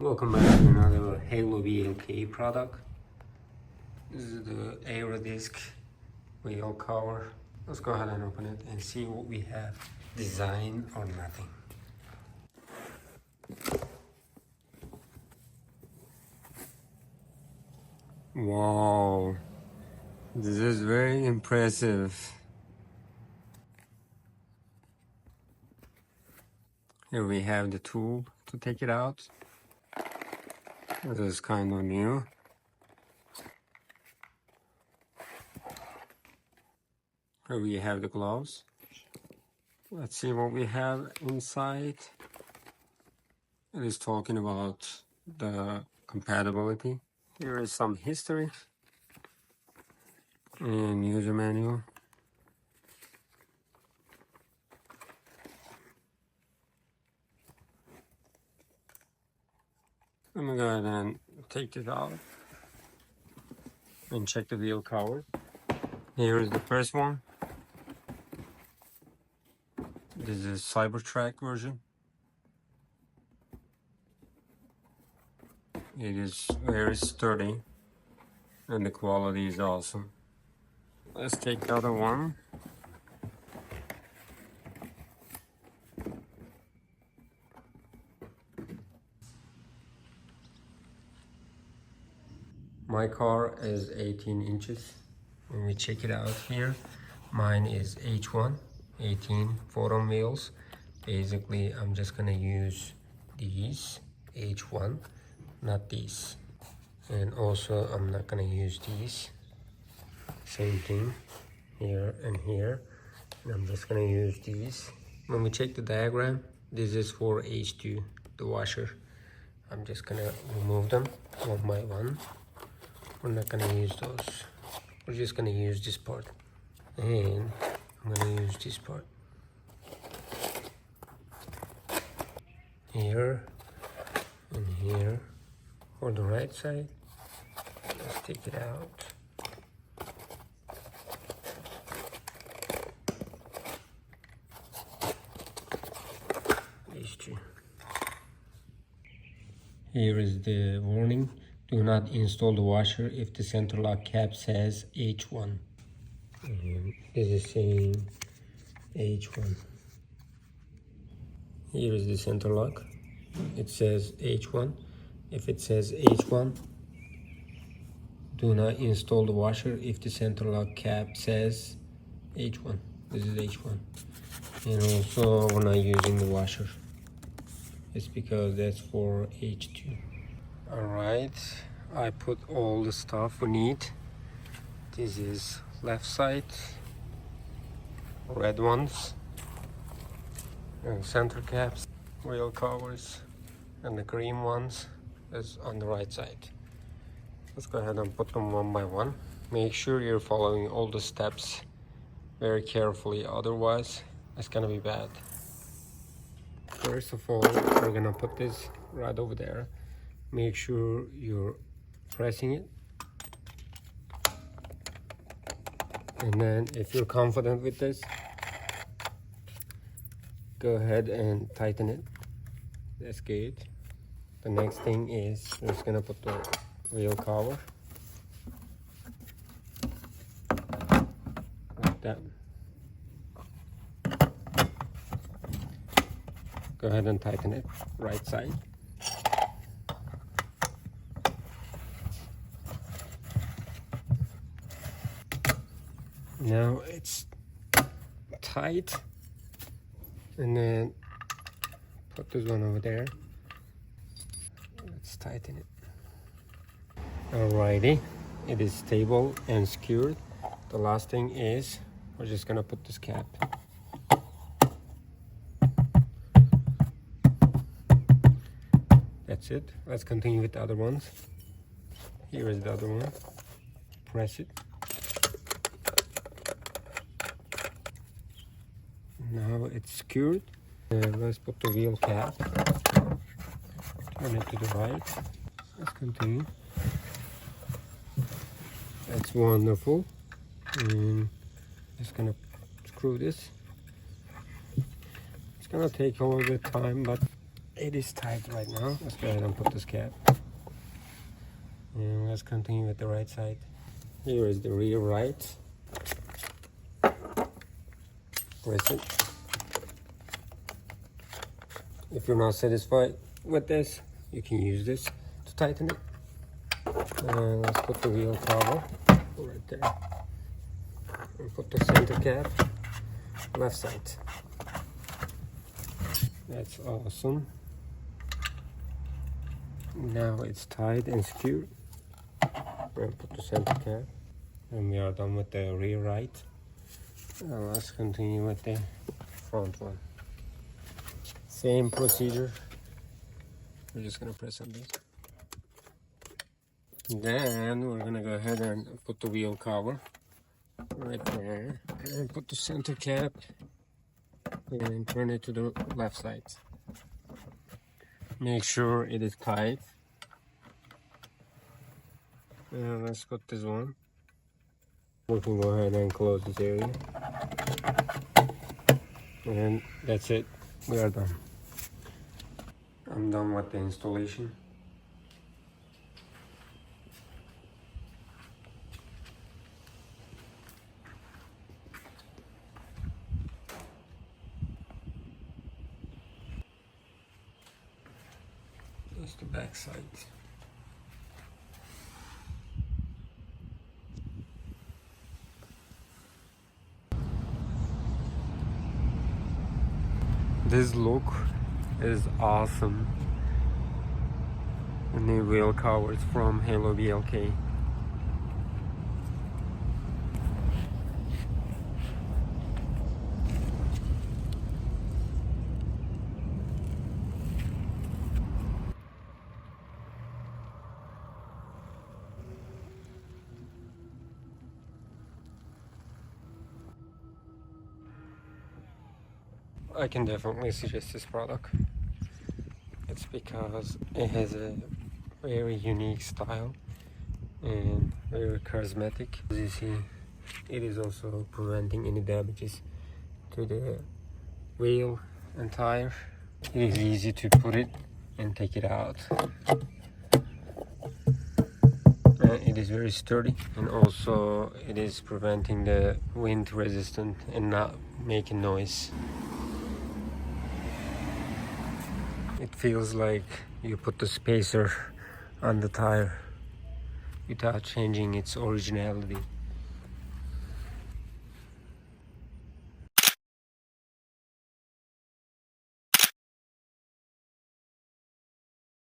Welcome back to another Halo VLK product. This is the aerodisc wheel cover. Let's go ahead and open it and see what we have. Design or nothing. Wow, this is very impressive. Here we have the tool to take it out. This is kind of new. Here we have the gloves. Let's see what we have inside. It is talking about the compatibility. Here is some history and user manual. Let me go ahead and take it out and check the wheel cover. Here is the first one. This is Cybertrack version. It is very sturdy and the quality is awesome. Let's take the other one. My car is 18 inches. When we check it out here, mine is H1, 18 4-on wheels. Basically, I'm just gonna use these H1, not these. And also, I'm not gonna use these. Same thing here and here. And I'm just gonna use these. When we check the diagram, this is for H2, the washer. I'm just gonna remove them one by one. We're not gonna use those. We're just gonna use this part. And I'm gonna use this part. Here and here for the right side. Let's take it out. These two. Here is the warning. Do not install the washer if the center lock cap says H1. And this is saying H1. Here is the center lock. It says H1. If it says H1, do not install the washer if the center lock cap says H1. This is H1. And also we're not using the washer. It's because that's for H2. Alright, I put all the stuff we need. This is left side, red ones, and center caps, wheel covers, and the green ones is on the right side. Let's go ahead and put them one by one. Make sure you're following all the steps very carefully, otherwise it's gonna be bad. First of all, we're gonna put this right over there. Make sure you're pressing it. And then if you're confident with this, go ahead and tighten it. That's good. The next thing is we're just gonna put the wheel cover like that. Go ahead and tighten it, right side. Now it's tight, and then put this one over there. Let's tighten it. Alrighty, it is stable and secured. The last thing is we're just gonna put this cap. That's it. Let's continue with the other ones. Here is the other one. Press it. Now it's secured. Let's put the wheel cap. Turn it to the right. Let's continue. That's wonderful. And just gonna screw this. It's gonna take a little bit of time, but it is tight right now. Let's go ahead and put this cap. And let's continue with the right side. Here is the rear right. Press it. If you're not satisfied with this, you can use this to tighten it. And let's put the wheel cover right there. And put the center cap, left side. That's awesome. Now it's tied and secured. We'll put the center cap. And we are done with the rear right. Now let's continue with the front one. Same procedure. We're just gonna press on this. Then we're gonna go ahead and put the wheel cover right there. And put the center cap and turn it to the left side. Make sure it is tight. And let's put this one. We can go ahead and close this area. And that's it. We are done. I'm done with the installation. That's the back side. This look is awesome. The new wheel covers from HALODISC. I can definitely suggest this product. It's because it has a very unique style and very charismatic. As you see, it is also preventing any damages to the wheel and tire. It is easy to put it and take it out. And it is very sturdy, and also it is preventing the wind resistant and not making noise. It feels like you put the spacer on the tire without changing its originality.